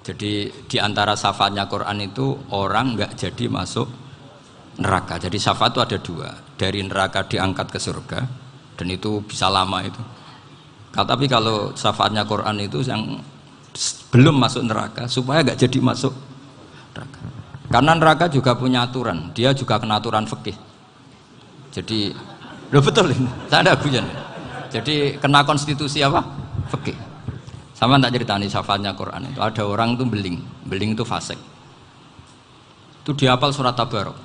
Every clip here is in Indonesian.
Jadi di antara syafaatnya Quran itu orang nggak jadi masuk neraka. Jadi syafaat itu ada dua, dari neraka diangkat ke surga, dan itu bisa lama itu. Tapi kalau syafaatnya Quran itu yang belum masuk neraka supaya nggak jadi masuk neraka. Karena neraka juga punya aturan, dia juga kena aturan fikih. Jadi, loh betul ini, saya ada guyon. Jadi kena konstitusi apa? Fikih. Sama tak ceritani syafaatnya Quran itu ada orang itu beling itu fasik. Itu dia hafal surat Tabarok.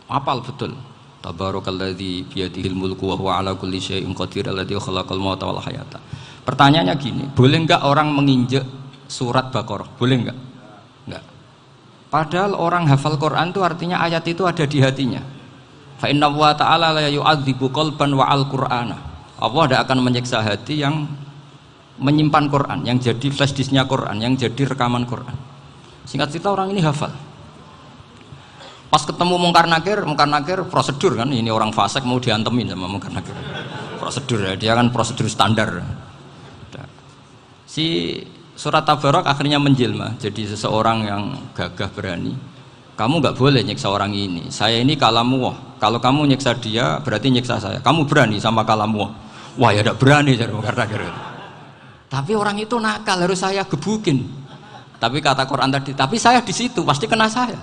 Hafal betul. Tabarakalladzi biyadihil mulku wa huwa ala kulli syai'in qadir alladzi khalaqal mauta wal hayata. Pertanyaannya gini, boleh enggak orang menginjek surat Baqarah? Boleh enggak? Enggak. Padahal orang hafal Quran itu artinya ayat itu ada di hatinya. Fa inna wa ta'ala la yu'adzibu qalban wa al-Qur'ana. Allah tidak akan menyiksa hati yang menyimpan Quran, yang jadi flash disknya Quran, yang jadi rekaman Quran. Singkat cerita orang ini hafal. Pas ketemu Mungkar Nakir prosedur kan, ini orang fasik mau diantemin sama Mungkar Nakir. Prosedur ya, dia kan prosedur standar. Si surat Tabarok akhirnya menjelma jadi seseorang yang gagah berani. Kamu nggak boleh nyiksa orang ini. Saya ini kalamullah. Kalau kamu nyiksa dia berarti nyiksa saya. Kamu berani sama kalamullah. Wah ya tidak berani jadi Mungkar Nakir. Tapi orang itu nakal, harus saya gebukin. Tapi kata Quran tadi, tapi saya di situ pasti kena saya.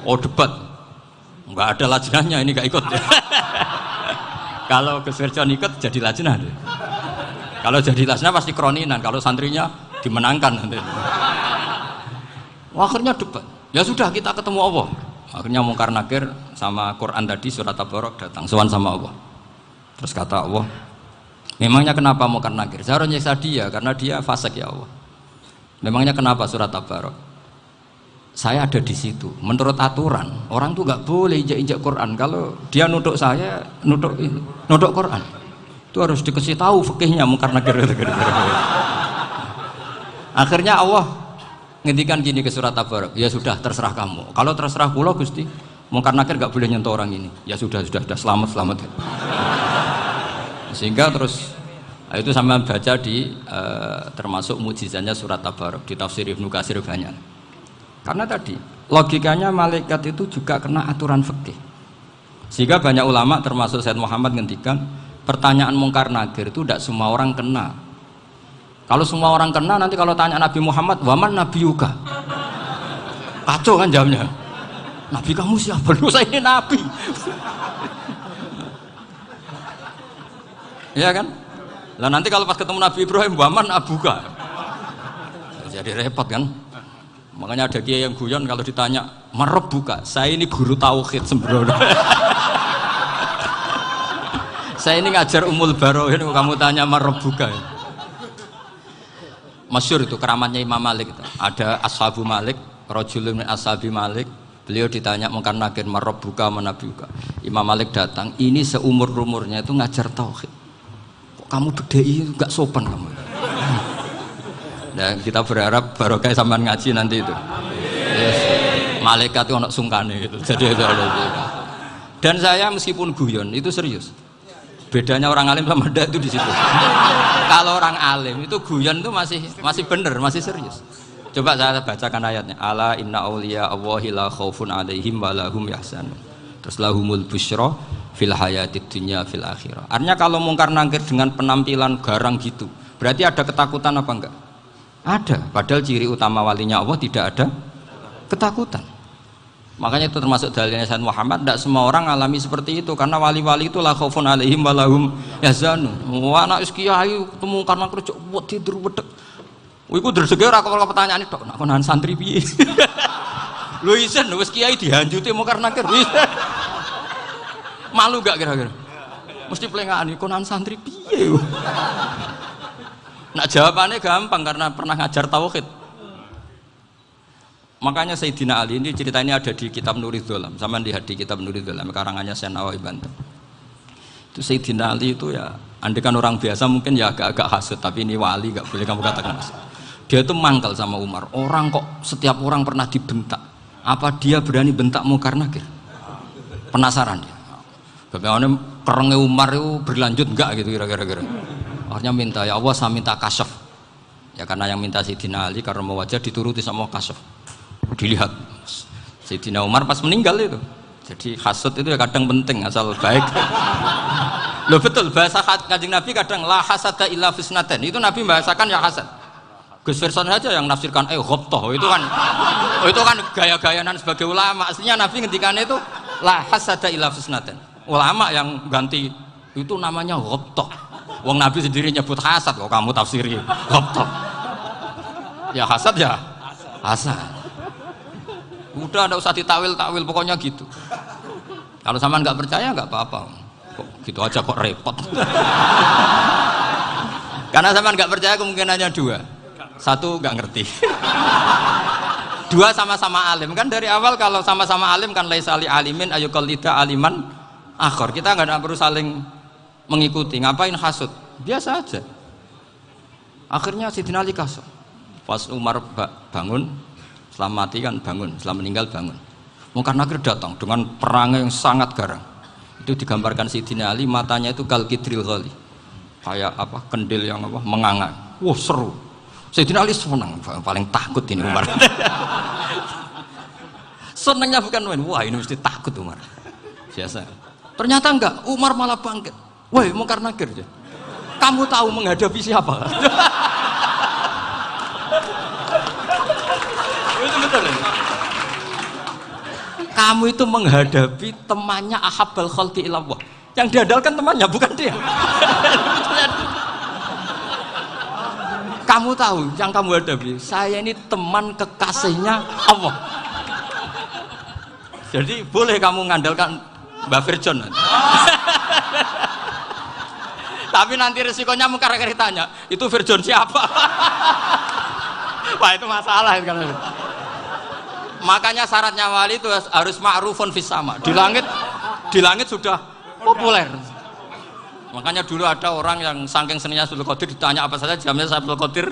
Oh debat, nggak ada lajnahnya, ini nggak ikut. Kalau Gus Wirjon ikut jadi lajnah. Kalau jadi lajnah pasti kroninan. Kalau santrinya dimenangkan nanti. Akhirnya debat. Ya sudah kita ketemu Allah. Akhirnya Mungkar Nakir sama Quran tadi surat Tabarok datang sowan sama Allah. Terus kata Allah, memangnya kenapa Mungkar Nakir? Saya harus nyiksa dia karena dia fasik ya Allah. Memangnya kenapa surat Tabarok? Saya ada di situ. Menurut aturan orang tuh nggak boleh injak-injak Quran. Kalau dia nutuk saya, nutuk Quran. Itu harus dikasih tahu fikihnya Mungkar Nakir. Akhirnya Allah ngendikan gini ke surat Tabarok. Ya sudah terserah kamu. Kalau terserah kula Gusti, Mungkar Nakir nggak boleh nyentuh orang ini. Ya sudah selamat. Sehingga terus itu sama baca di termasuk mujizatnya surat Tabarok di tafsir Ibnu Katsir banyak. Karena tadi logikanya malaikat itu juga kena aturan fikih. Sehingga banyak ulama termasuk Said Muhammad ngendikan pertanyaan Mungkar Nakir itu tidak semua orang kena. Kalau semua orang kena nanti kalau tanya Nabi Muhammad, waman nabiyuka? Kacau kan jamnya. Nabi kamu siapa? Lu saya ini nabi. Ya kan? Lah nanti kalau pas ketemu Nabi Ibrahim, waman abuka? Jadi repot kan? Makanya ada kiai yang guyon kalau ditanya, "Marabbuka?" Saya ini guru tauhid sembrono. Saya ini ngajar Ummul Barohin, kamu tanya Marabbuka. Masyhur itu keramatnya Imam Malik itu. Ada Ashabu Malik, rajulun min ashabi Malik. Beliau ditanya Mungkar Nakir, "Marabbuka manabiuka?" Imam Malik datang, ini seumur-umurnya itu ngajar tauhid. Kamu bedai nggak sopan kamu. Dan kita berharap barokah sampean ngaji nanti itu. Yes. Malaikat itu anak sungkane gitu. Jadi itu ada. Dan saya meskipun guyon itu serius. Bedanya orang alim sama ndak itu di situ. Kalau orang alim itu guyon itu masih bener, masih serius. Coba saya bacakan ayatnya. Ala inna auliya Allahi la khaufun alaihim wa lahum yahzanun. Terus lahumul busyra fil hayatid dunya fil akhirah. Artinya kalau Mungkar Nakir dengan penampilan garang gitu, berarti ada ketakutan apa enggak? Ada. Padahal ciri utama walinya Allah tidak ada ketakutan. Makanya itu termasuk dalilnya Sayyid Muhammad. Tidak semua orang alami seperti itu karena wali-wali itu la khaufun alaihim wa lahum yahzanun. Wah anak kiai ketemu Mungkar Nakir cok tidur wedek. Iku dresege ora kok pertanyaan tok nak konan santri piye. Lho isen wis kiai dihanjuti Mungkar Nakir. Malu gak kira-kira? Mesti pelengani konan santri piye? Nak jawabannya gampang karena pernah ngajar tauhid. Makanya Sayyidina Ali ini cerita ini ada di kitab Nurul Dzolam. Sama lihat di kitab Nurul Dzolam karangannya Syekh Nawawi Banten. Itu Sayyidina Ali itu ya, andekan orang biasa mungkin ya agak-agak hasut, tapi ini wali gak boleh kamu katakan hasut. Dia itu mangkal sama Umar. Orang kok setiap orang pernah dibentak. Apa dia berani bentak Mungkar Nakir? Penasaran dia. Bagaimana kerengnya Umar itu berlanjut enggak gitu kira-kira. Akhirnya minta, ya Allah saya minta kasyaf. Ya karena yang minta Sayyidina Ali karena mau wajah dituruti sama kasuf. Dilihat Sayyidina Umar pas meninggal itu. Jadi hasud itu ya kadang penting asal baik. Loh betul bahasa Kanjeng Nabi kadang la hasada illa fisnaten. Itu Nabi membahasakan ya hasad. Gus Verson saja yang nafsirkan ghobtoh itu kan gaya-gayanan sebagai ulama. Aslinya Nabi ngendikannya itu la hasada illa fisnaten. Ulama yang ganti itu namanya ghobtoh. Wong Nabi sendiri nyebut hasad kok kamu tafsiri ghobtoh. Ya hasad ya hasad. Udah enggak usah ditawil-tawil pokoknya gitu. Kalau sampean nggak percaya nggak apa-apa. Kok gitu aja kok repot. Karena sampean nggak percaya kemungkinannya dua. Satu nggak ngerti. Dua sama-sama alim kan dari awal kalau sama-sama alim kan laisa li alimin ayuqallida aliman akhor. Kita nggak perlu saling mengikuti. Ngapain hasud? Biasa aja. Akhirnya Sayyidina Ali kasut. Pas Umar bangun, setelah mati kan bangun, setelah meninggal bangun. Mungkar Nakir datang dengan perang yang sangat garang. Itu digambarkan Sayyidina Ali matanya itu kal kidril ghali. Kayak apa? Kendil yang apa? Menganga. Wah, seru. Sayyidina Ali senang, paling takut ini Umar. Senangnya bukan main, wah ini mesti takut Umar. Biasa. Ternyata enggak, Umar malah bangkit. Woi, Mungkar Nakir aja. Kamu tahu menghadapi siapa? Itu betul ya? Kamu itu menghadapi temannya Ahabbal Khalqi ilallah. Yang diandalkan temannya, bukan dia. Kamu tahu yang kamu hadapi, saya ini teman kekasihnya Allah. Jadi boleh kamu mengandalkan Mbak Virjon. Tapi nanti resikonya Mungkar Nakir tanya, itu Virjon siapa? Wah itu masalah kan. Makanya syaratnya wali itu harus ma'rufun fis sama. Di langit sudah populer. Makanya dulu ada orang yang saking seninya Abdul Qadir ditanya apa saja jamnya Abdul Qadir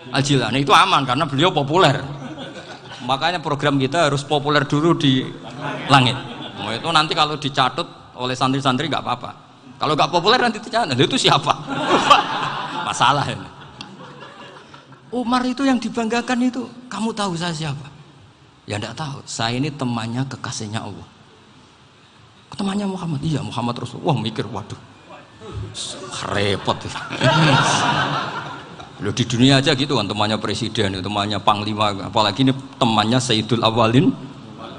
Al-Jilani itu aman karena beliau populer. Makanya program kita harus populer dulu di langit. Nah, itu nanti kalau dicatut oleh santri-santri nggak apa-apa. Kalau nggak populer nanti dicatat itu siapa? Masalah ini. Umar itu yang dibanggakan itu, kamu tahu saya siapa? Ya enggak tahu. Saya ini temannya kekasihnya Allah. Temannya Muhammad. Iya Muhammad Rasulullah. Wah mikir waduh. Repot. Loh di dunia aja gitu kan temannya presiden, temannya panglima, apalagi ini temannya Sayyidul Awalin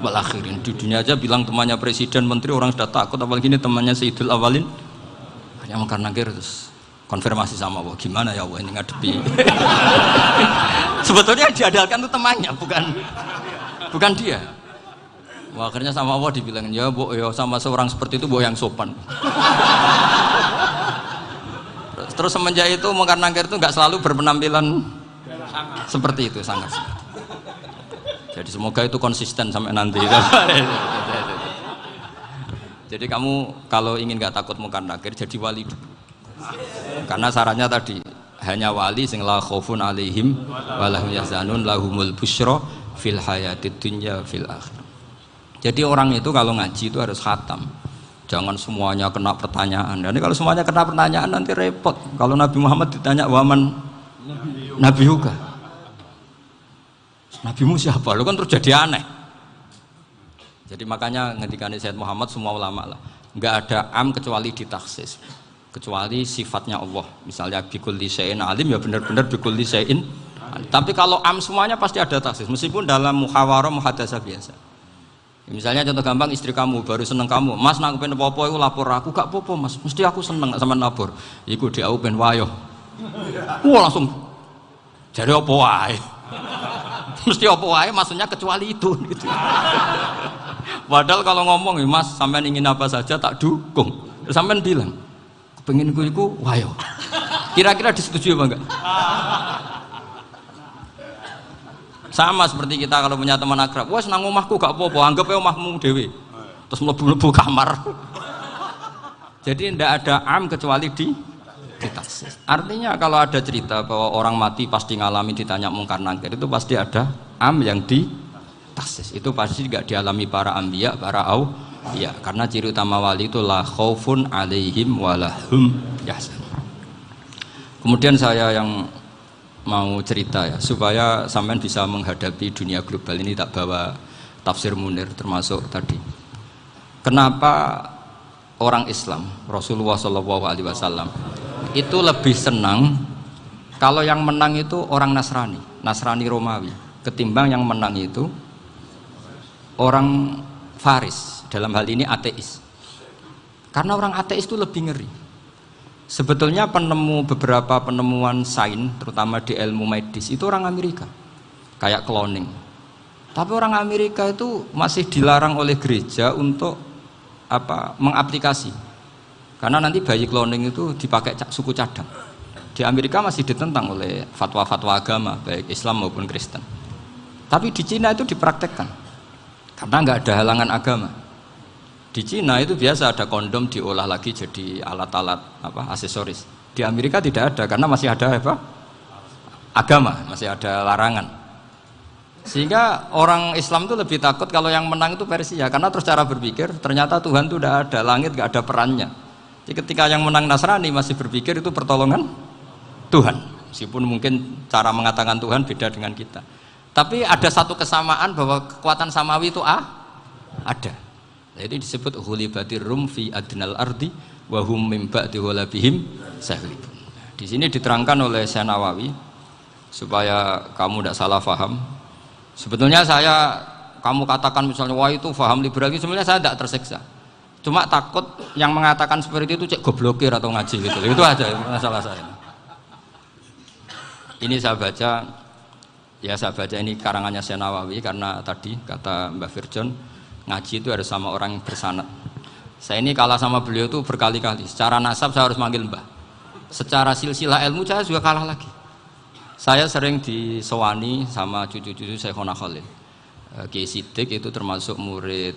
wal Akhirin. Di dunia aja bilang temannya presiden, menteri orang sudah takut, apalagi ini temannya Sayyidul Awalin. Hanya Mungkar Nakir terus konfirmasi sama Allah, gimana ya Allah ini ngadepi. Sebetulnya diandalkan itu temannya, bukan dia. Wah, akhirnya sama Allah dibilang ya bu, ya sama seorang seperti itu bu yang sopan. Terus semenjak itu Mungkar Nakir itu nggak selalu berpenampilan seperti itu sangat. Jadi semoga itu konsisten sampai nanti. Jadi kamu kalau ingin nggak takut Mungkar Nakir jadi wali dulu. Karena syaratnya tadi hanya wali sing la khaufun alaihim walahum yahzanun lahumul busyra fil hayatid dunya fil akhir. Jadi orang itu kalau ngaji itu harus khatam. Jangan semuanya kena pertanyaan. Dan kalau semuanya kena pertanyaan nanti repot. Kalau Nabi Muhammad ditanya waman Nabi juga. Nabimu siapa? Lu kan terus jadi aneh. Jadi makanya ngendikane Sayyid Muhammad semua ulama lah. Enggak ada am kecuali ditaksis. Kecuali sifatnya Allah. Misalnya bikulli syai'in alim ya benar-benar bikulli syai'in. Tapi kalau am semuanya pasti ada taksis. Meskipun dalam muhawarah muhadasah biasa. Misalnya contoh gampang istri kamu baru seneng kamu, mas nak pengen apa-apa itu lapor aku, gak apa-apa mas, mesti aku seneng sama lapor. Iku dia aku pengen wayo. Wah langsung jadi apa wae. Mesti apa wae maksudnya kecuali itu. Gitu. Padahal kalau ngomong mas sampean ingin apa saja tak dukung. Terus sampean bilang, pengen ku iku wayo. Kira-kira disetujui apa enggak? Sama seperti kita kalau punya teman akrab, wah senang omahku gak apa-apa, anggap ya omahmu dewe, terus mlebu-mlebu kamar. Jadi tidak ada am kecuali di taksis. Artinya kalau ada cerita bahwa orang mati pasti ngalami ditanya Mungkar Nakir itu pasti ada am yang di taksis. Itu pasti juga dialami para ambiya, para auliya. Karena ciri utama wali itu la khaufun alaihim walahum yahzanun. Kemudian saya yang mau cerita ya supaya sampean bisa menghadapi dunia global ini. Tak bawa tafsir Munir termasuk tadi. Kenapa orang Islam Rasulullah SAW itu lebih senang kalau yang menang itu orang Nasrani Romawi ketimbang yang menang itu orang Faris, dalam hal ini ateis. Karena orang ateis itu lebih ngeri. Sebetulnya beberapa penemuan sains terutama di ilmu medis itu orang Amerika, kayak cloning. Tapi orang Amerika itu masih dilarang oleh gereja untuk mengaplikasi. Karena nanti bayi cloning itu dipakai suku cadang. Di Amerika masih ditentang oleh fatwa-fatwa agama baik Islam maupun Kristen. Tapi di Cina itu dipraktekkan karena nggak ada halangan agama. Di Cina itu biasa ada kondom diolah lagi jadi alat-alat aksesoris. Di Amerika tidak ada karena masih ada agama, masih ada larangan. Sehingga orang Islam itu lebih takut kalau yang menang itu Persia, karena terus cara berpikir ternyata Tuhan itu tidak ada, langit nggak ada perannya. Jadi ketika yang menang Nasrani masih berpikir itu pertolongan Tuhan, meskipun mungkin cara mengatakan Tuhan beda dengan kita. Tapi ada satu kesamaan bahwa kekuatan samawi itu ada. Nah, itu disebut ghulibatir rum fi adnal ardi wa hum min ba'di ghalabihim sahlibun. Di sini diterangkan oleh Syekh Nawawi supaya kamu tidak salah paham. Sebetulnya kamu katakan misalnya wah itu paham liberal, sebenarnya saya tidak tersiksa. Cuma takut yang mengatakan seperti itu cek goblokir atau ngaji gitu. Itu aja masalah saya. Ini saya baca ini karangannya Syekh Nawawi karena tadi kata Mbah Firjon ngaji itu harus sama orang yang bersanad. Saya ini kalah sama beliau itu berkali-kali. Secara nasab saya harus manggil Mbah. Secara silsilah ilmu saya juga kalah lagi. Saya sering disewani sama cucu-cucu Syekhona Khalil. Kiai Siddiq itu termasuk murid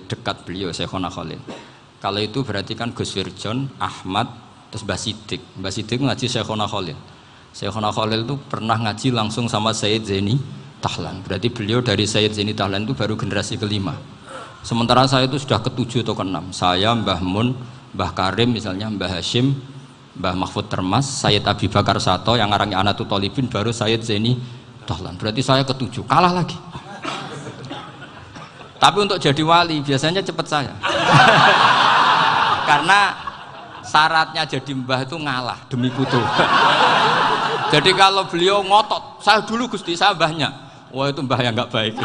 dekat beliau Syekhona Khalil. Kalau itu berarti kan Gus Firjon, Ahmad, terus Mbah Siddiq. Mbah Siddiq ngaji Syekhona Khalil. Syekhona Khalil itu pernah ngaji langsung sama Sayyid Zaini Tahlan. Berarti beliau dari Sayyid Zaini Tahlan itu baru generasi kelima. Sementara saya itu sudah ke-7 atau ke-6. Saya, Mbah Mun, Mbah Karim misalnya, Mbah Hashim, Mbah Mahfud Termas, Sayyid Abi Bakar Sato yang arangnya Anatul Tolibin, baru Sayyid Zaini Tahlan. Berarti saya ke-7, kalah lagi. Tapi untuk jadi wali biasanya cepat saya. Karena syaratnya jadi mbah itu ngalah demi putu. Jadi kalau beliau ngotot, saya dulu Gusti, saya mbahnya. Wah itu mbah yang nggak baik.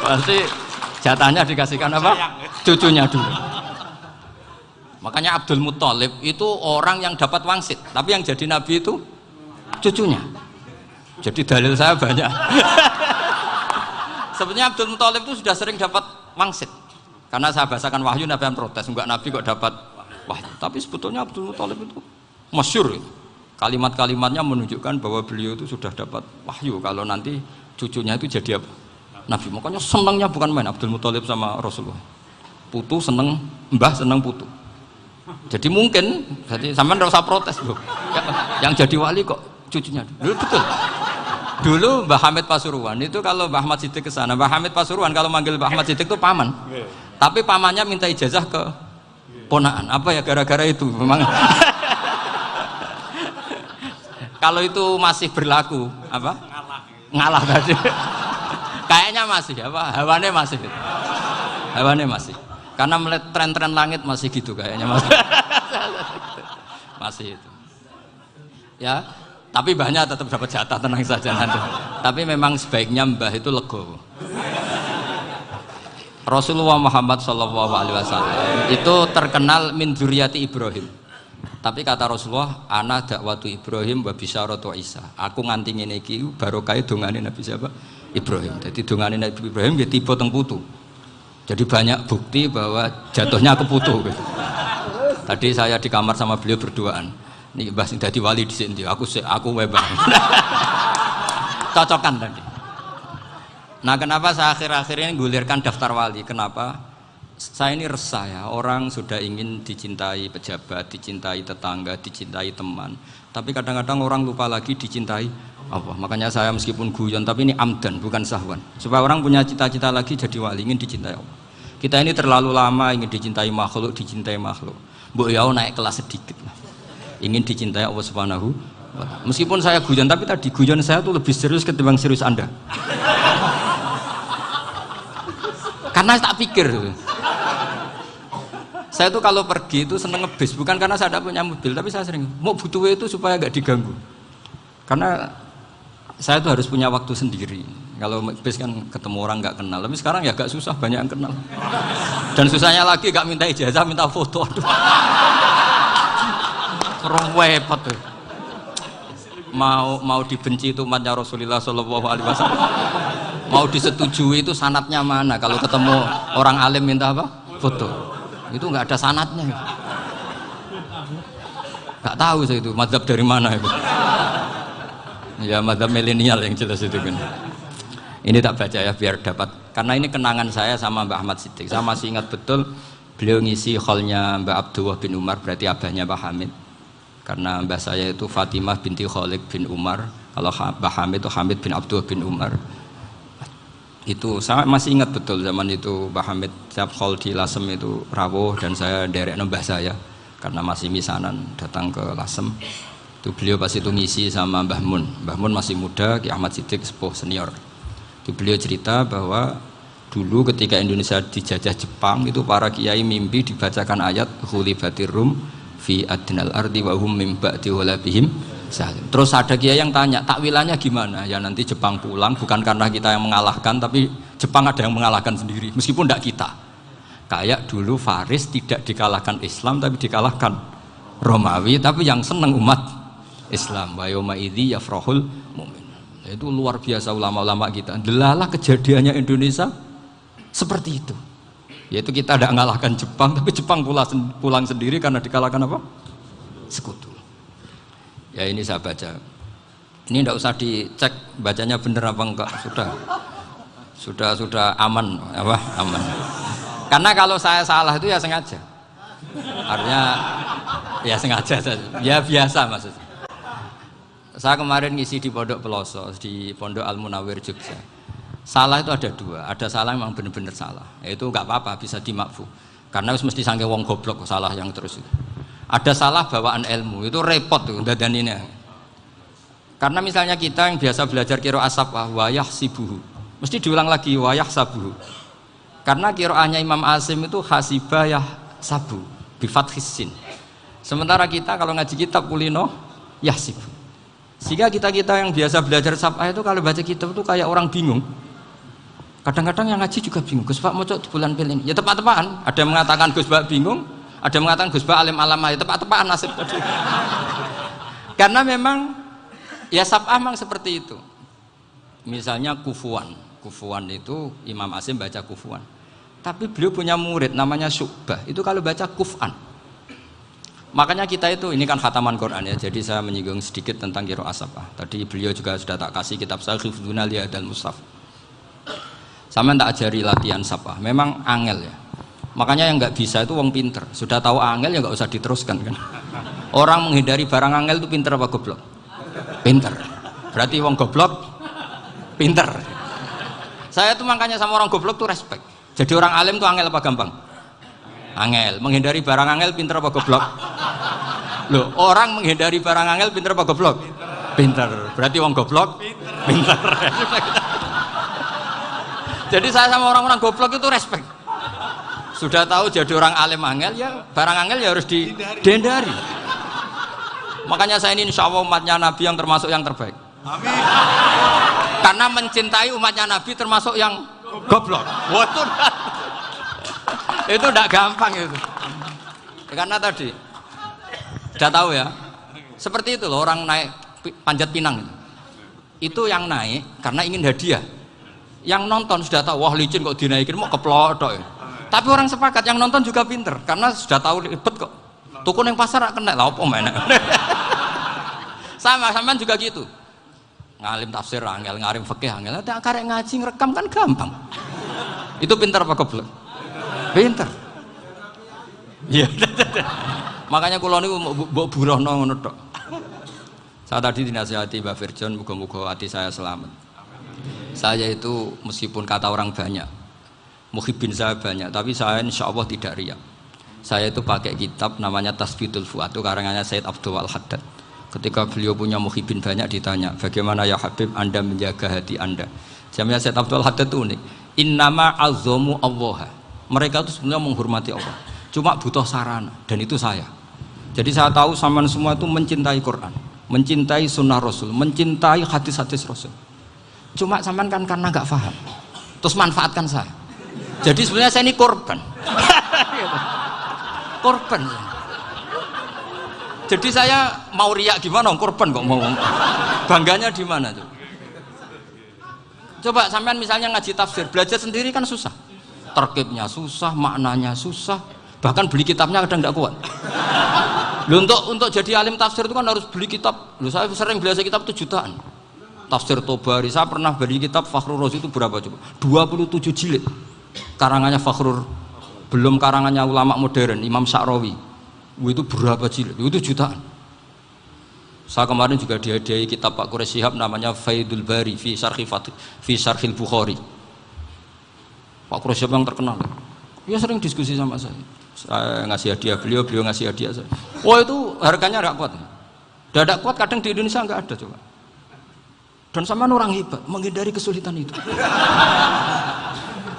Pasti jatahnya dikasihkan apa? Cucunya dulu. Makanya Abdul Muthalib itu orang yang dapat wangsit, tapi yang jadi nabi itu cucunya. Jadi dalil saya banyak. Sebenarnya Abdul Muthalib itu sudah sering dapat wangsit. Karena saya bahasakan wahyu, Nabi yang protes, enggak nabi kok dapat wahyu. Tapi sebetulnya Abdul Muthalib itu masyhur. Kalimat-kalimatnya menunjukkan bahwa beliau itu sudah dapat wahyu kalau nanti cucunya itu jadi apa? Nabi. Makanya senangnya bukan main Abdul Muthalib sama Rasulullah. Putu seneng, mbah seneng putu. Jadi mungkin, jadi sampean enggak usah protes loh. Yang jadi wali kok cucunya. Dulu betul. Dulu Mbah Hamid Pasuruan itu kalau Mbah Ahmad Siddiq ke sana, Mbah Hamid Pasuruan kalau manggil Mbah Ahmad Siddiq itu paman. Tapi pamannya minta ijazah ke ponaan. Apa ya gara-gara itu memang. Kalau itu masih berlaku apa? Ngalah tadi. Kayaknya masih apa? Hawane masih. Gitu. Hawane masih. Karena melihat tren-tren langit masih gitu kayaknya masih. Masih itu. Ya, tapi mbahnya tetap dapat jatah, tenang saja nanti. Tapi memang sebaiknya mbah itu legowo. Rasulullah Muhammad SAW itu terkenal min dzurriyyati Ibrahim. Tapi kata Rasulullah, ana dakwatu Ibrahim wa bisyaratu Isa. Aku nganti ngene iki barokah dongane Nabi siapa? Ibrahim. Jadi dongane Nabi Ibrahim ya tiba teng putu. Jadi banyak bukti bahwa jatuhnya ke putu gitu. Tadi saya di kamar sama beliau berduaan. Nih Mbah sing dadi wali di sini, aku wae Mbah. Cocokan tadi. Nah, kenapa saya akhir-akhir ini gulirkan daftar wali? Kenapa? Saya ini resah ya, orang sudah ingin dicintai pejabat, dicintai tetangga, dicintai teman. Tapi kadang-kadang orang lupa lagi dicintai Allah. Makanya saya meskipun guyon, tapi ini amdan, bukan sahwan. Supaya orang punya cita-cita lagi jadi wali, ingin dicintai Allah. Kita ini terlalu lama ingin dicintai makhluk. Mbok ya naik kelas sedikit lah. ingin dicintai Allah Subhanahu wa Ta'ala. Meskipun saya guyon, tapi tadi guyon saya tuh lebih serius ketimbang serius Anda. Karena tak pikir. Saya tuh kalau pergi itu seneng ngebis, bukan karena saya tidak punya mobil, tapi saya sering mau butuh itu supaya gak diganggu. Karena saya tuh harus punya waktu sendiri. Kalau bis kan ketemu orang nggak kenal, tapi sekarang ya agak susah, banyak yang kenal. Dan susahnya lagi nggak minta ijazah, minta foto. Aduh, repot tuh. Mau dibenci itu umatnya Rasulullah Shallallahu Alaihi Wasallam. Mau disetujui itu sanatnya mana? Kalau ketemu orang alim minta apa? Foto. Itu nggak ada sanatnya. Nggak tahu saya itu mazhab dari mana itu. Ya mazhab milenial yang jelas itu kan. Ini tak baca ya biar dapat, karena ini kenangan saya sama Mbak Ahmad Siddiq. Saya masih ingat betul beliau ngisi kholnya Mbak Abdullah bin Umar, berarti abahnya Mbak Hamid. Karena mbah saya itu Fatimah binti Khalid bin Umar, kalau Mbak Hamid itu Hamid bin Abdullah bin Umar. Itu saya masih ingat betul zaman itu Mbak Hamid setiap khol di Lasem itu rawuh dan saya derek mbah saya karena masih misanan datang ke Lasem. Itu beliau pas itu ngisi sama Mbah Mun. Mbah Mun masih muda, Ki Ahmad Siddiq sepuh senior. Itu beliau cerita bahwa dulu ketika Indonesia dijajah Jepang itu para kiai mimpi dibacakan ayat ghulibatir rum fi adnal ardi wa hum mim ba'di ghalabihim salim. Terus ada kiai yang tanya, takwilannya gimana? Ya nanti Jepang pulang bukan karena kita yang mengalahkan, tapi Jepang ada yang mengalahkan sendiri meskipun tidak kita. Kayak dulu Faris tidak dikalahkan Islam tapi dikalahkan Romawi, tapi yang senang umat Islam. Wa yauma idzi yafrahul mu'min. Itu luar biasa ulama-ulama kita. Delalah kejadiannya Indonesia seperti itu. Yaitu kita tidak mengalahkan Jepang, tapi Jepang pulang sendiri karena dikalahkan apa? Sekutu. Ya ini saya baca. Ini tidak usah dicek bacanya benar apa enggak. Sudah aman, apa? Aman. Karena kalau saya salah itu ya sengaja. Artinya ya sengaja saja. Ya biasa maksudnya. Saya kemarin ngisi di Pondok Peloso, di Pondok Al Munawir Jogja. Salah itu ada dua, ada salah yang memang benar-benar salah. Itu nggak apa-apa, bisa dimakfu. Karena mesti sangke wong goblok salah yang terus itu. Ada salah bawaan ilmu, itu repot tuh dadaninnya. Karena misalnya kita yang biasa belajar qiraah sabah wayah sibuhu, mesti diulang lagi wayah sabuhu. Karena qiraahnya Imam Asim itu hasibah yah sabu, bi fathis sin. Sementara kita kalau ngaji kitab kulino yahsib. Sehingga kita yang biasa belajar sabah itu kalau baca kitab itu kayak orang bingung. Kadang-kadang yang ngaji juga bingung. Gus Pak mau di bulan pilih ini. Ya tepat-tepatan. Ada yang mengatakan Gus Pak bingung, ada yang mengatakan Gus Pak alim alamah. Ya tepat-tepatan nasib tadi. Karena memang ya sabah memang seperti itu. Misalnya kufuan. Kufuan itu Imam Asim baca kufuan. Tapi beliau punya murid namanya Syu'bah. Itu kalau baca kuf'an. Makanya kita itu, ini kan khataman Quran ya, jadi saya menyinggung sedikit tentang qiraah sabah. Tadi beliau juga sudah tak kasih kitab saya Hifdzuna Liyadal Mushaf. Sama tak ajari latihan sabah, memang angel ya. Makanya yang nggak bisa itu wong pinter. Sudah tahu angel ya nggak usah diteruskan kan. Orang menghindari barang angel itu pinter apa goblok? Pinter. Berarti wong goblok pinter. Saya tuh makanya sama orang goblok tuh respect. Jadi orang alim tuh angel apa gampang? Angel. Menghindari barang angel pinter apa goblok? Loh, orang menghindari barang angel pinter apa goblok? Pinter. Berarti wong goblok pinter. Jadi saya sama orang-orang goblok itu respect. Sudah tahu jadi orang alim angel ya barang angel ya harus dihindari. Makanya saya ini insya Allah umatnya Nabi yang termasuk yang terbaik. Amin. Karena mencintai umatnya Nabi termasuk yang goblok. Waduh. Itu tidak gampang itu. Karena tadi sudah tahu ya. Seperti itu loh orang naik panjat pinang itu yang naik karena ingin hadiah. Yang nonton sudah tahu wah licin kok dinaikin mau keplotok ya. Tapi orang sepakat yang nonton juga pinter karena sudah tahu ribet kok. Tukun yang pasar kena lah apa mana. Sama juga gitu. Ngalim tafsir angel, ngalim fikih angel. Ada karek ngaji ngerekam kan gampang. Itu pinter apa goblok? Pinter. Iya. Makanya kula niku mbok burohno ngono tok. Saya tadi dinasihati Mbak Firjon muga-muga hati saya selamat. Saya itu meskipun kata orang banyak, muhibbin saya banyak, tapi saya insya Allah tidak riya. Saya itu pakai kitab namanya Tasbitul Fuad, itu karangannya Said Abdul Al-Haddad. Ketika beliau punya muhibin banyak ditanya, bagaimana ya Habib Anda menjaga hati Anda? Jamnya Said Abdul Al-Haddad itu unik. Innama azzamu Allah. Mereka itu sebenarnya menghormati Allah. Cuma butuh sarana, dan itu saya. Jadi saya tahu sampean semua itu mencintai Quran, mencintai sunnah Rasul, mencintai hadis-hadis Rasul. Cuma sampean kan karena nggak paham, terus manfaatkan saya. Jadi sebenarnya saya ini korban. Korban. Jadi saya mau riak gimana? Korban kok mau. Bangganya di mana tuh? Coba sampean misalnya ngaji tafsir, belajar sendiri kan susah. Terkibnya susah, maknanya susah. Bahkan beli kitabnya kadang tidak kuat. Loh, untuk jadi alim tafsir itu kan harus beli kitab. Loh, saya sering belajar kitab itu jutaan. Tafsir Tobari, saya pernah beli kitab Fakhrur Razi itu berapa coba? 27 jilid. Karangannya Fakhrur, belum karangannya ulama modern Imam Sya'rawi. Itu berapa jilid? Itu jutaan. Saya kemarin juga dihadiahi kitab Pak Quraish Shihab namanya Faidul Bari fi Syarhil Bukhari. Pak Quraish Shihab yang terkenal. Dia sering diskusi sama saya. Saya ngasih hadiah beliau ngasih hadiah saya. Oh itu harganya nggak kuat. Tidak kuat kadang di Indonesia nggak ada coba. Dan sama orang hebat menghindari kesulitan itu.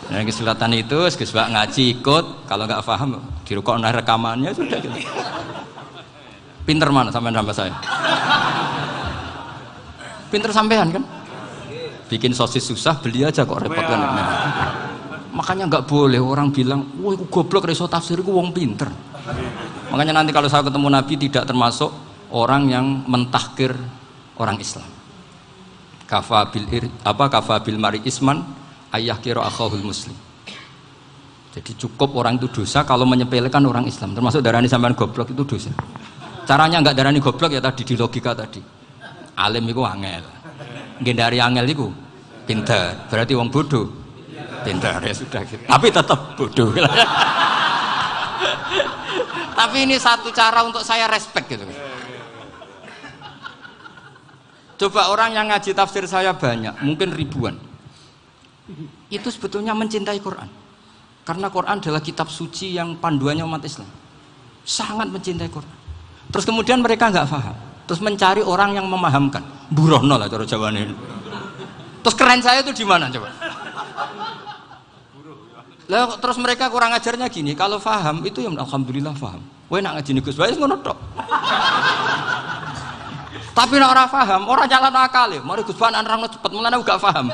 Nah, kesulitan itu, sebab ngaji ikut, kalau nggak paham dirukok rekamannya sudah gitu. Pinter mana sampean sama saya? Pinter sampean kan? Bikin sosis susah, beli aja kok repot kan? Nah, makanya nggak boleh orang bilang, wah aku goblok reso tafsir, aku wong pinter. Makanya nanti kalau saya ketemu Nabi tidak termasuk orang yang mentahkir orang Islam. Kafabil mari isman ayah kira akhahul muslim. Jadi cukup orang itu dosa kalau menyepelekan orang Islam, termasuk darani sampean goblok itu dosa. Caranya nggak darani goblok ya tadi di logika tadi. Alim itu angel, gendari angel itu pinter, berarti wong bodoh pinter ya sudah gitu. Tapi tetap bodoh. Tapi ini satu cara untuk saya respect gitu. Coba orang yang ngaji tafsir saya banyak, mungkin ribuan. Itu sebetulnya mencintai Quran. Karena Quran adalah kitab suci yang panduannya umat Islam. Sangat mencintai Quran. Terus kemudian mereka nggak paham. Terus mencari orang yang memahamkan. Burono lah cara jawabannya. Terus keren saya itu di mana coba? Lah terus mereka kurang ajarnya gini, kalau paham itu ya alhamdulillah paham. Kowe nak ngaji Gus Bae ngono tok. Tapi nek ora paham, ora nyalano akal. Mari Gus Bae nerangno cepet, mulane gak paham.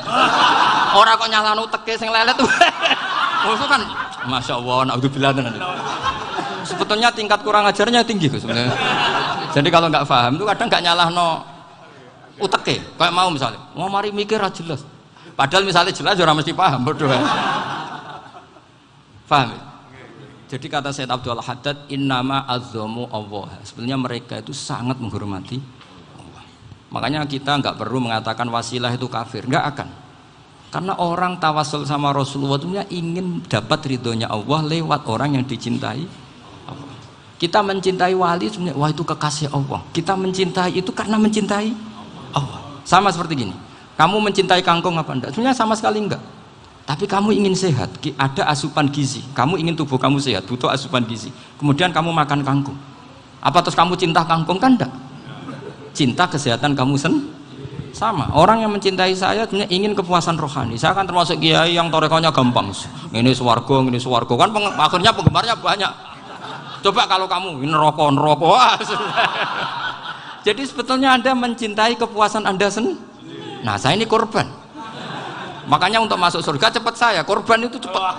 Ora kok nyalano teke sing lelet. Maksud kan masyaallah naudzubillah tenan. Sebetulnya tingkat kurang ajarnya tinggi Gus sebenarnya. Jadi kalau nggak paham itu kadang nggak nyalahno uteke. Kayak mau misalnya, mau mari mikir ra jelas. Padahal misalnya jelas ora mesti paham berdoa. Paham? Jadi kata Said Abdul Haddad, innama azzamu Allah. Sebenarnya mereka itu sangat menghormati Allah. Makanya kita nggak perlu mengatakan wasilah itu kafir, nggak akan. Karena orang tawasul sama Rasulullah itu ingin dapat ridhonya Allah lewat orang yang dicintai Allah. Kita mencintai wali sebenarnya, wah itu kekasih Allah. Kita mencintai itu karena mencintai Allah. Sama seperti gini, kamu mencintai kangkung apa enggak? Sebenarnya sama sekali enggak. Tapi kamu ingin sehat, ada asupan gizi. Kamu ingin tubuh kamu sehat, butuh asupan gizi. Kemudian kamu makan kangkung. Apa terus kamu cinta kangkung kan enggak? Cinta kesehatan kamu sama. Orang yang mencintai saya sebenarnya ingin kepuasan rohani. Saya kan termasuk kiai yang torekonya gampang. Ini swarga kan akhirnya penggemarnya banyak. Coba kalau kamu ini neraka. Wah, jadi sebetulnya Anda mencintai kepuasan Anda sendiri. Nah, saya ini korban. Makanya untuk masuk surga cepat saya, korban itu cepat.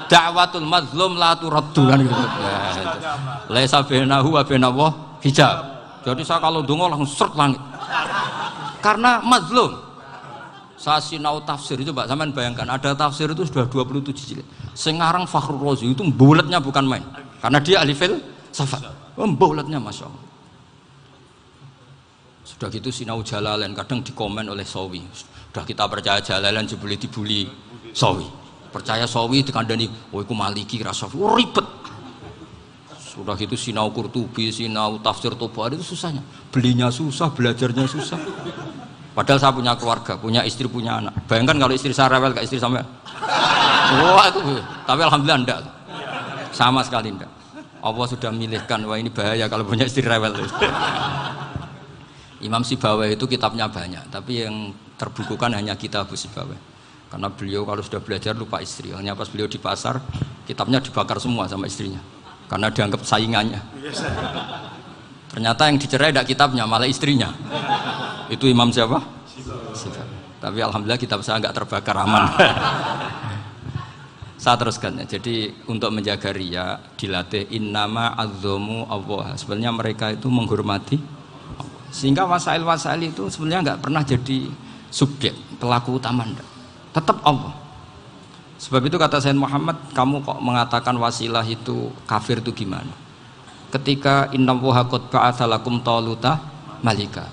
Da'watul mazlum la turaddu kan gitu. Laisa bainahu wa bainallah hijab. Jadi saya kalau dongo langsung seret langit. Karena mazlum. Saya sinau tafsir itu, Pak, sampean bayangkan ada tafsir itu sudah 27 jilid. Sengarang Fakhrur Razi itu bulatnya bukan main. Karena dia ahli filsafat. Bulatnya Masya Allah. Sudah gitu sinau Jalalain kadang dikomen oleh Sawi. Sudah kita percaya Jalalain jebule dibuli Sawi. Percaya Sawi dikandani, "Oh iku Maliki rasa ribet." Sudah gitu sinau Qurtubi, sinau tafsir Tobari itu susahnya. Belinya susah, belajarnya susah. Padahal saya punya keluarga, punya istri, punya anak. Bayangkan kalau istri saya rewel kayak istri sampai. Wah itu. Tapi alhamdulillah enggak. Sama sekali enggak. Allah sudah milihkan, wah ini bahaya kalau punya istri rewel. Imam Sibawai itu kitabnya banyak, tapi yang terbukukan hanya kitab Sibawai. Karena beliau kalau sudah belajar lupa istri. Hanya pas beliau di pasar, kitabnya dibakar semua sama istrinya. Karena dianggap saingannya. Ternyata yang dicerai tidak kitabnya, malah istrinya. Itu Imam siapa? Sibawai. Tapi alhamdulillah kitab saya nggak terbakar, aman. Saya teruskan ya. Jadi untuk menjaga riya dilatih innama azzamu Allah. Sebenarnya mereka itu menghormati, sehingga wasail itu sebenarnya nggak pernah jadi subjek pelaku utama, tetap Allah. Sebab itu kata Sayyid Muhammad, kamu kok mengatakan wasilah itu kafir itu gimana? Ketika innallaha qad ba'atsa lakum taluta malika.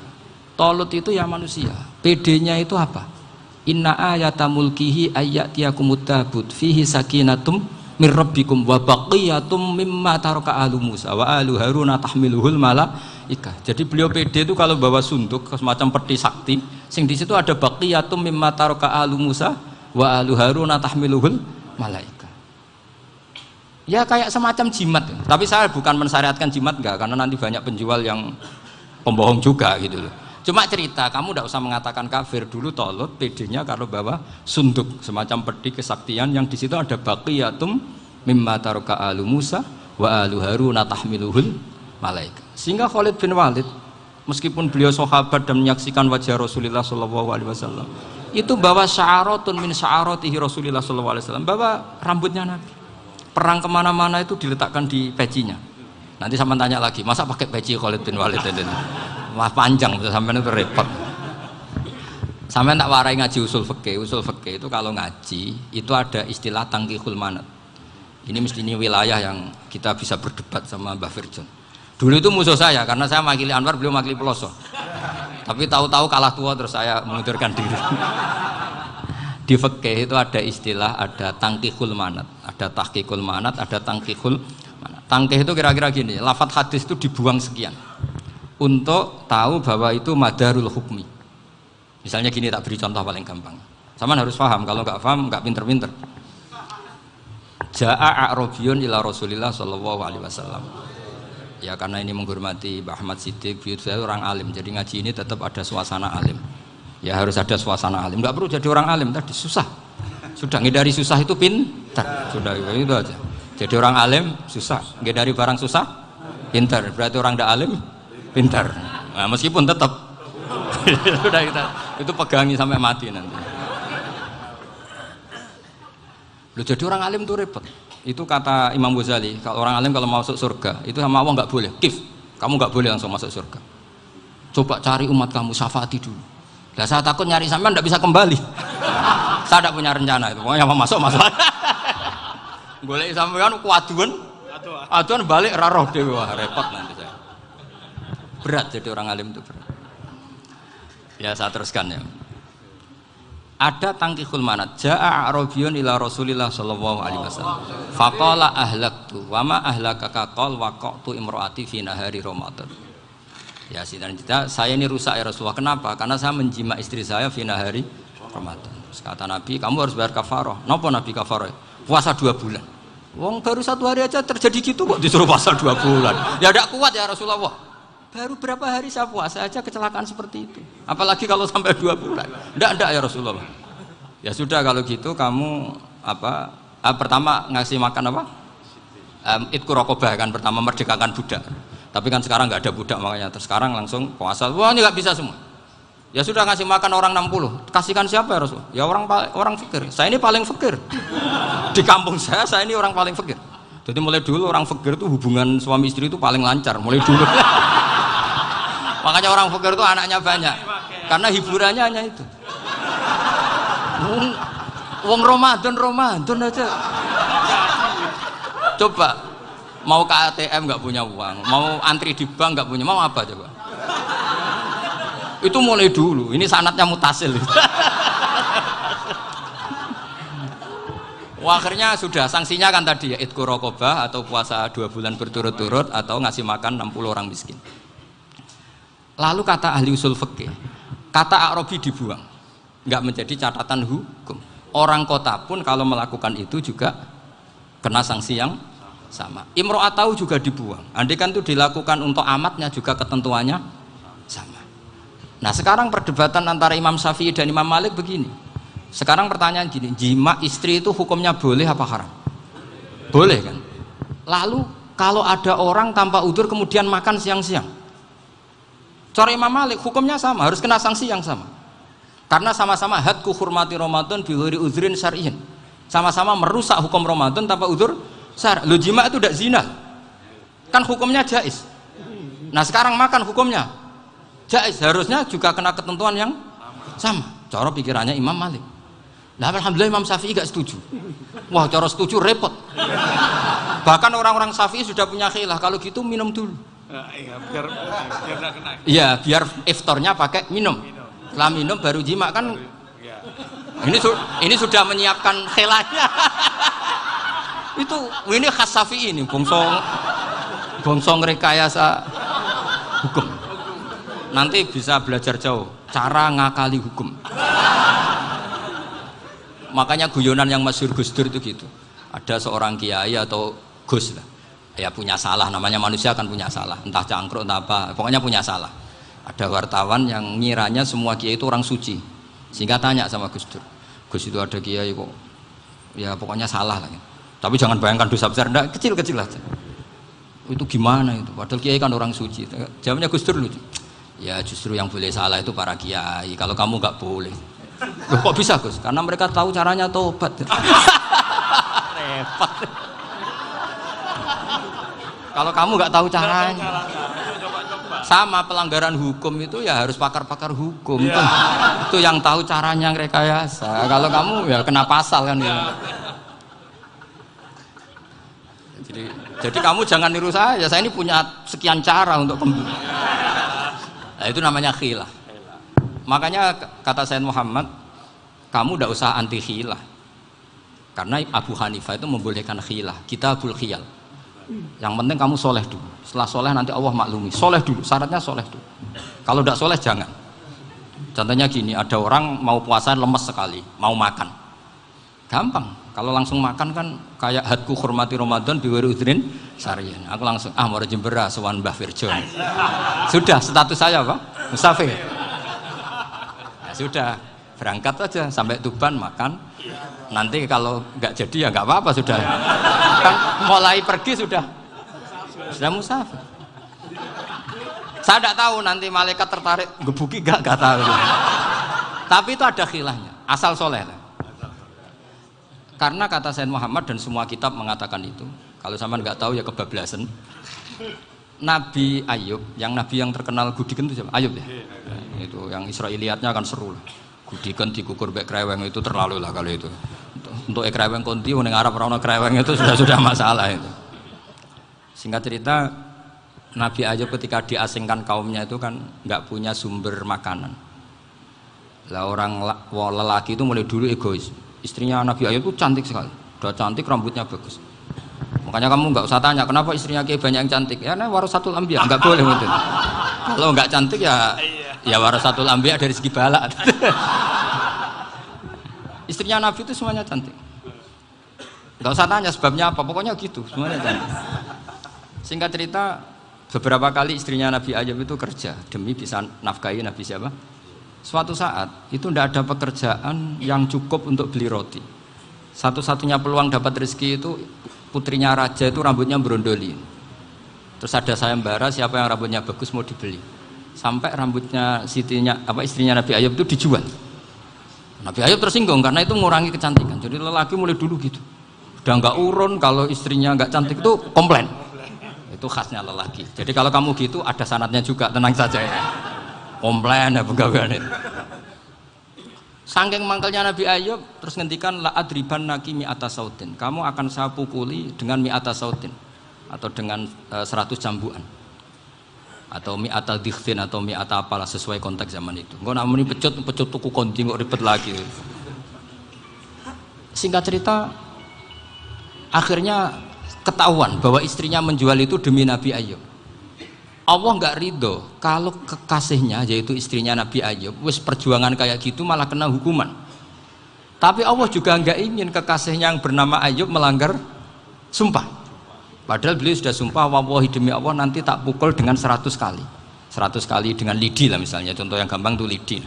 Talut itu ya manusia. PD-nya itu apa? Inna ayata mulkihi ayyatiyakumut tabut fihi sakinatum mir rabbikum wa baqiyatum mimma taraka alu Musa wa alu Haruna tahmiluhul malaikah. Jadi beliau PD itu kalau bawa sunduk semacam peti sakti, sing di situ ada baqiyatum mimma taraka alu Musa wa alu Haruna tahmiluhul malaikah. Ya kayak semacam jimat. Tapi saya bukan mensyariatkan jimat enggak, karena nanti banyak penjual yang pembohong juga gitu loh. Cuma cerita, kamu tidak usah mengatakan kafir. Dulu Talut PD-nya kalau bawa sunduk semacam peti kesaktian yang di situ ada baqiyatum mimma taraka alu Musa wa alu Haruna tahmiluhul malaika. Sehingga Khalid bin Walid meskipun beliau sahabat dan menyaksikan wajah Rasulullah SAW, itu bawa sya'aratun min sya'aratihi Rasulullah SAW, bawa rambutnya Nabi. Perang kemana-mana itu diletakkan di pecinya. Nanti sama tanya lagi, masa pakai peci Khalid bin Walid ini? Wah panjang, sampai itu repot. Sampai tak warai ngaji usul fikih. Usul fikih itu kalau ngaji itu ada istilah tangkihul manat. Ini mestinya wilayah yang kita bisa berdebat sama Mbah Firjon. Dulu itu musuh saya karena saya makili Anwar, beliau makili Peloso. Tapi tahu-tahu kalah tua terus saya mengundurkan diri. Di fikih itu ada istilah, ada tangkihul manat, ada tahqiqul manat, ada tangkihul manat. Tangkih itu kira-kira gini, lafadz hadis itu dibuang sekian untuk tahu bahwa itu madarul hukmi. Misalnya gini, tak beri contoh paling gampang. Saman harus paham, kalau nggak paham nggak pinter-pinter. Ja'a a'rabiyun ila Rasulillah sallallahu alaihi wasallam. Ya karena ini menghormati Mbah Ahmad Siddiq, beliau saya orang alim, jadi ngaji ini tetap ada suasana alim. Ya harus ada suasana alim. Nggak perlu jadi orang alim tadi, susah. Sudah ngindari susah itu pintar. Sudah itu aja. Jadi orang alim susah, ngindari barang susah pintar. Berarti orang tidak alim pintar. Nah, meskipun tetap sudah itu pegangi sampai mati nanti. Loh, jadi orang alim itu repot. Itu kata Imam Ghazali, kalau orang alim kalau mau masuk surga itu sama Allah nggak boleh. Kif, kamu nggak boleh langsung masuk surga. Coba cari umat kamu, syafaati dulu. Nah, saya takut nyari sampean nggak bisa kembali. Saya tidak punya rencana itu. Pokoknya mau masuk. Golek sampean kuaduan balik raroh dewe, wah repot nanti saya. Berat jadi orang alim itu berat. Ya saya teruskan ya. Ada tangkihul manat. Ja'a a'rabiyun ila Rasulillah sallallahu alaihi wasallam. Faqala ahlaktu wa ma ahlakaka qal waqa'tu imraati fi nahari Ramadan. Ya sidang saya ini rusak ya Rasulullah. Kenapa? Karena saya menjima istri saya fi nahari Ramadan. Terus kata Nabi, kamu harus bayar kafarah. Napa Nabi kafarah? Puasa 2 bulan. Wong baru 1 hari aja terjadi gitu kok disuruh puasa 2 bulan. Ya tidak kuat ya Rasulullah. Baru berapa hari saya puasa aja kecelakaan seperti itu. Apalagi kalau sampai 2 bulan. Enggak ya Rasulullah. Ya sudah kalau gitu kamu pertama ngasih makan apa? Itku rokobah kan, pertama merdekakan budak. Tapi kan sekarang nggak ada budak makanya terus sekarang langsung puasa. Wah ini nggak bisa semua. Ya sudah ngasih makan orang 60. Kasihkan siapa ya Rasul? Ya orang fakir. Saya ini paling fakir. Di kampung saya ini orang paling fakir. Jadi mulai dulu orang fakir itu hubungan suami istri itu paling lancar mulai dulu. Makanya orang fakir itu anaknya banyak karena hiburannya hanya itu. Wong Ramadan aja. Coba mau ke ATM nggak punya uang, mau antri di bank nggak punya, mau apa coba? Itu mulai dulu. Ini sanatnya mutasil. Wah, akhirnya sudah sanksinya kan tadi ya itqu raqabah atau puasa 2 bulan berturut-turut atau ngasih makan 60 orang miskin. Lalu kata ahli usul fikih, kata a'rabi dibuang, nggak menjadi catatan hukum. Orang kota pun kalau melakukan itu juga kena sanksi yang sama. Imro'atau juga dibuang. Andai kan itu dilakukan untuk amatnya juga ketentuannya sama. Nah sekarang perdebatan antara Imam Syafi'i dan Imam Malik begini. Sekarang pertanyaan gini, jima istri itu hukumnya boleh apa haram? Boleh kan? Lalu kalau ada orang tanpa udzur kemudian makan siang-siang, cara Imam Malik hukumnya sama, harus kena sanksi yang sama. Karena sama-sama hadku hurmati Ramadan bi ghairi udzrin syar'iyyin. Sama-sama merusak hukum Ramadan tanpa udzur syar'. Lo jima itu tidak zina. Kan hukumnya jaiz. Nah, sekarang makan hukumnya jaiz, harusnya juga kena ketentuan yang sama. Cara pikirannya Imam Malik. Nah, alhamdulillah Imam Syafi'i gak setuju. Wah, cara setuju repot. Bahkan orang-orang Syafi'i sudah punya khilaf, kalau gitu minum dulu. Iya, biar gak kena. Iya, biar iftarnya pakai minum. Setelah minum baru jima kan. Ini sudah menyiapkan khilafnya. Ini khas Syafi'i ini, bongsong rekayasa hukum. Nanti bisa belajar jauh cara ngakali hukum. Makanya guyonan yang masyhur Gus Dur itu gitu. Ada seorang kiai atau Gus lah, ya punya salah, namanya manusia kan punya salah, entah cangkruk entah apa, pokoknya punya salah. Ada wartawan yang ngiranya semua kiai itu orang suci, sehingga tanya sama Gus Dur, Gus itu ada kiai kok, ya pokoknya salah lah. Tapi jangan bayangkan dosa besar, enggak, kecil-kecil aja. Itu gimana itu? Padahal kiai kan orang suci. Jawabnya Gus Dur lucu. Ya justru yang boleh salah itu para kiai. Kalau kamu nggak boleh. Loh, kok bisa Gus? Karena mereka tahu caranya tobat. Repot. Kalau kamu nggak tahu caranya. Sama pelanggaran hukum itu ya harus pakar-pakar hukum. Ya. Itu yang tahu caranya rekayasa. Kalau kamu ya kena pasal kan ya. Jadi kamu jangan niru saya ini punya sekian cara untuk nah, itu namanya khilaf. Makanya kata Sayyid Muhammad, kamu tidak usah anti khilaf, karena Abu Hanifah itu membolehkan khilaf, kitabul khiyal. Yang penting kamu soleh dulu, setelah soleh nanti Allah maklumi. Soleh dulu, syaratnya soleh dulu. Kalau tidak soleh jangan. Contohnya gini, ada orang mau puasa lemes sekali, mau makan, gampang. Kalau langsung makan kan kayak hadku hormati Ramadan biwari udrin syar'iyyin. Aku langsung mau jembera sowan Mbah Firjon. Sudah status saya apa? Musafir. Ya, sudah berangkat aja sampai Tuban makan. Nanti kalau nggak jadi ya nggak apa-apa sudah. Kan mulai pergi sudah musafir. Saya tidak tahu nanti malaikat tertarik gebuki nggak tahu. Tapi itu ada khilafnya. Asal soleh lah. Karena kata Sayyid Muhammad dan semua kitab mengatakan itu. Kalau sampean nggak tahu ya kebablasan. Nabi Ayub, nabi yang terkenal Gudiken itu siapa? Ayub ya. Itu yang Israiliyatnya akan seru lah. Gudiken dikukur bek kreweng itu terlalu lah kalau itu. Untuk kreweng konti ning Arab ora ono kreweng itu sudah masalah itu. Singkat cerita, Nabi Ayub ketika diasingkan kaumnya itu kan nggak punya sumber makanan. Lah orang lelaki itu mulai dulu egois. Istrinya Nabi Ayub itu cantik sekali, udah cantik, rambutnya bagus. Makanya kamu nggak usah tanya kenapa istrinya kayak banyak yang cantik. Ya, warasatul anbiya, nggak boleh gitu. Kalau nggak cantik ya warasatul anbiya dari segi balak. Istrinya Nabi itu semuanya cantik. Nggak usah tanya sebabnya apa, pokoknya gitu, semuanya cantik. Singkat cerita, beberapa kali istrinya Nabi Ayub itu kerja demi bisa nafkahi Nabi siapa? Suatu saat itu tidak ada pekerjaan yang cukup untuk beli roti. Satu-satunya peluang dapat rezeki itu putrinya raja itu rambutnya berondoli. Terus ada sayembara siapa yang rambutnya bagus mau dibeli. Sampai rambutnya istrinya Nabi Ayub itu dijual. Nabi Ayub tersinggung karena itu mengurangi kecantikan. Jadi lelaki mulai dulu gitu. Udah nggak urun kalau istrinya nggak cantik itu komplain. Itu khasnya lelaki. Jadi kalau kamu gitu ada sanadnya juga, tenang saja ya. Komplain ya pegawaian itu. Saking mangkelnya Nabi Ayub terus ngendikan la adriban naki mi'ata sautin. Kamu akan saya pukuli dengan mi'ata sautin atau dengan 100 cambukan. Atau mi'ata dikhtin atau mi'ata apalah sesuai konteks zaman itu. Engko nak muni pecut tuku konti kok ribet lagi. Singkat cerita akhirnya ketahuan bahwa istrinya menjual itu demi Nabi Ayub. Allah nggak ridho kalau kekasihnya yaitu istrinya Nabi Ayub wis perjuangan kayak gitu malah kena hukuman. Tapi Allah juga nggak ingin kekasihnya yang bernama Ayub melanggar sumpah. Padahal beliau sudah sumpah, wallahi demi Allah nanti tak pukul dengan 100 kali. 100 kali dengan lidi lah misalnya, contoh yang gampang tuh lidi.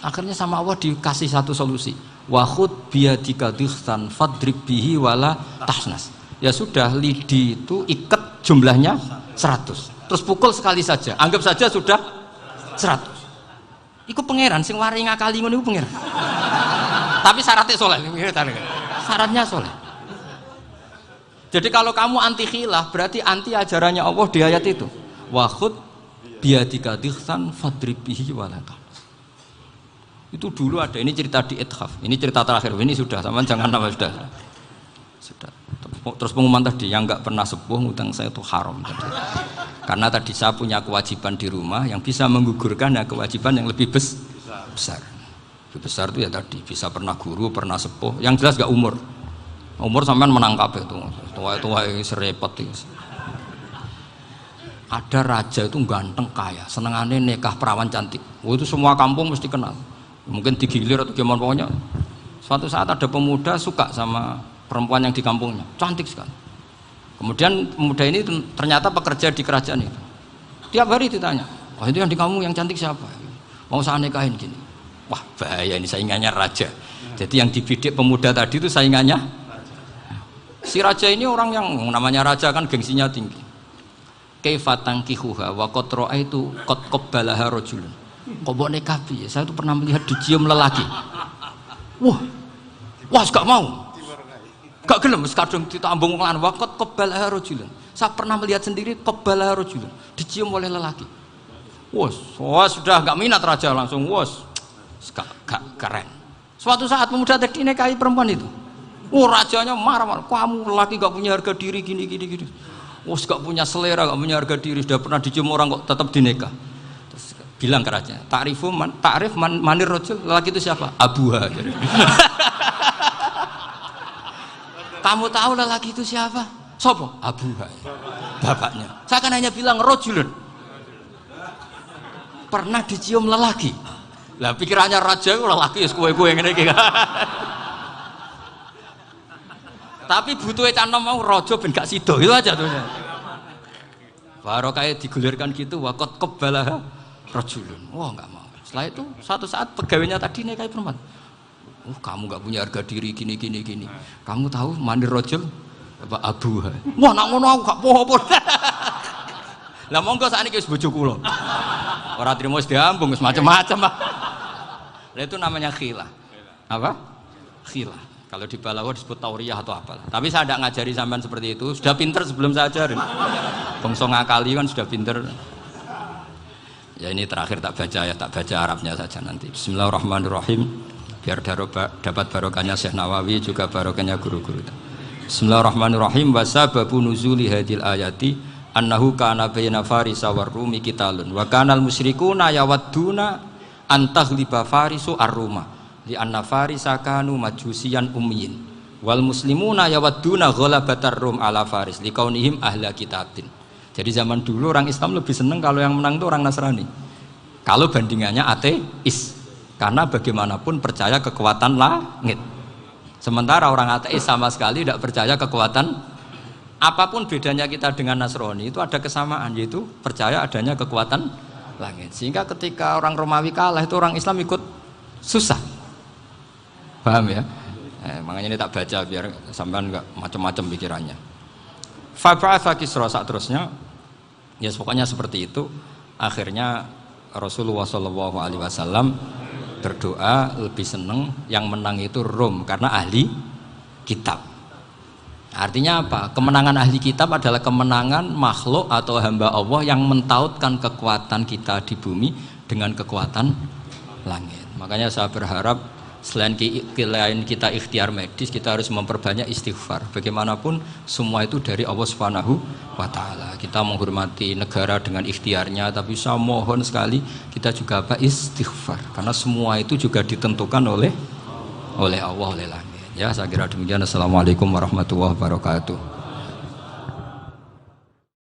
Akhirnya sama Allah dikasih satu solusi. Wa khud biyadika dikhsan fadrib bihi wala tahnas. Ya sudah, lidi itu ikat jumlahnya 100. Terus pukul sekali saja. Anggap saja sudah 100. Iku pangeran sing wari ngakali ngono iku pangeran. Tapi syaratnya soleh. Syaratnya soleh. Jadi kalau kamu anti khilaf berarti anti ajarannya Allah di ayat itu. Wa khud biyadika dikhsan fadrib bihi wala tahnas. Itu dulu ada, ini cerita di Ithaf. Ini cerita terakhir. Ini sudah, sama jangan nama sudah. Terus pengumuman tadi yang nggak pernah sepuh ngutang saya itu haram tadi. Karena tadi saya punya kewajiban di rumah yang bisa menggugurkan ya kewajiban yang lebih besar. Lebih besar itu ya tadi bisa pernah guru, pernah sepuh. Yang jelas gak umur. Umur sampean menangkap itu. Tua-tua serepot itu. Ada raja itu ganteng kaya, senengannya nikah perawan cantik. Oh, itu semua kampung mesti kenal. Mungkin digilir atau gimana pokoknya. Suatu saat ada pemuda suka sama perempuan yang di kampungnya, cantik sekali. Kemudian pemuda ini ternyata pekerja di kerajaan itu. Tiap hari ditanya, wah itu yang di kampung yang cantik siapa? Mau saya nikahin gini. Wah bahaya ini saingannya raja. Jadi yang dibidik pemuda tadi itu saingannya. Si raja ini orang yang namanya raja kan gengsinya tinggi. Kaifatang kihuha wa qad ra'aitu qad qabbalaha rajulun. Kok mbok nikah piye? Saya itu pernah melihat dicium lelaki. Wah, gak mau. Gak gelem wis kadung ditambung lan wa qad qabbalaha rajulun. Saya pernah melihat sendiri qabbalaha rajulun, dicium oleh lelaki. Wah, sudah gak minat raja langsung gak keren. Suatu saat pemuda tadi nikahi perempuan itu. Rajanya marah-marah, kamu lelaki gak punya harga diri gini. Gak punya selera, gak punya harga diri, sudah pernah dicium orang kok tetap dinikah. Terus bilang ke raja, ta'rif manir rajul, lelaki itu siapa? Abuha. Kamu tahu lelaki itu siapa? Sopo? Abuha. Bapaknya. Saya kan hanya bilang rajulun. Pernah dicium lelaki. Lah pikirannya raja lelaki wis kowe-kowe ngene iki. Tapi butuhnya canom mau rojo ben gak sido itu aja tuh. Baru kayak digulirkan gitu, wakot kebalah rojulun. Wah nggak mau. Setelah itu suatu saat pegawainya tadi nih kayak perempuan. Kamu nggak punya harga diri gini. Kamu tahu mandir rojul apa abuha? Wah nak ngono aku gak popo. Lah monggo sakniki wis bojo kula. Ora trimo wis diambung wis macam-macam. Lah itu namanya khilah. Apa? Khilah. Kalau di Balawa disebut tauriyah atau apalah. Tapi saya tidak ngajari sampean seperti itu. Sudah pinter sebelum saya ajarin. Bangsa ngakali kan sudah pinter. Ya ini terakhir tak baca Arabnya saja nanti. Bismillahirrahmanirrahim. Biar dapat barokahnya Syekh Nawawi juga barokahnya guru-guru. Bismillahirrahmanirrahim. Wasababu nuzuli hadil ayati annahu kana baina farisa war rumi qitalun wa kanal musyrikuna yawadduna antaghliba farisu ar-ruma. Di anna farisa kanu majusiyan ummiyin wal muslimuna yawadduna ghalabatar rum ala faris liqaunihim ahla kitabin. Jadi zaman dulu orang Islam lebih senang kalau yang menang itu orang Nasrani. Kalau bandingannya ateis. Karena bagaimanapun percaya kekuatan langit. Sementara orang ateis sama sekali tidak percaya kekuatan. Apapun bedanya kita dengan Nasrani itu ada kesamaan, yaitu percaya adanya kekuatan langit. Sehingga ketika orang Romawi kalah itu orang Islam ikut susah. Paham ya? Makanya ini tak baca biar sampean enggak macam-macam pikirannya. Fab'atha Kisra saat terusnya, ya pokoknya seperti itu. Akhirnya Rasulullah SAW berdoa lebih seneng yang menang itu Rom karena ahli kitab. Artinya apa? Kemenangan ahli kitab adalah kemenangan makhluk atau hamba Allah yang mentautkan kekuatan kita di bumi dengan kekuatan langit. Makanya saya berharap selain kita ikhtiar medis, kita harus memperbanyak istighfar. Bagaimanapun semua itu dari Allah Subhanahu wa Ta'ala. Kita menghormati negara dengan ikhtiarnya, tapi saya mohon sekali kita juga istighfar, karena semua itu juga ditentukan oleh Allah, oleh langit. Ya, saya kira demikian. Assalamualaikum warahmatullahi wabarakatuh.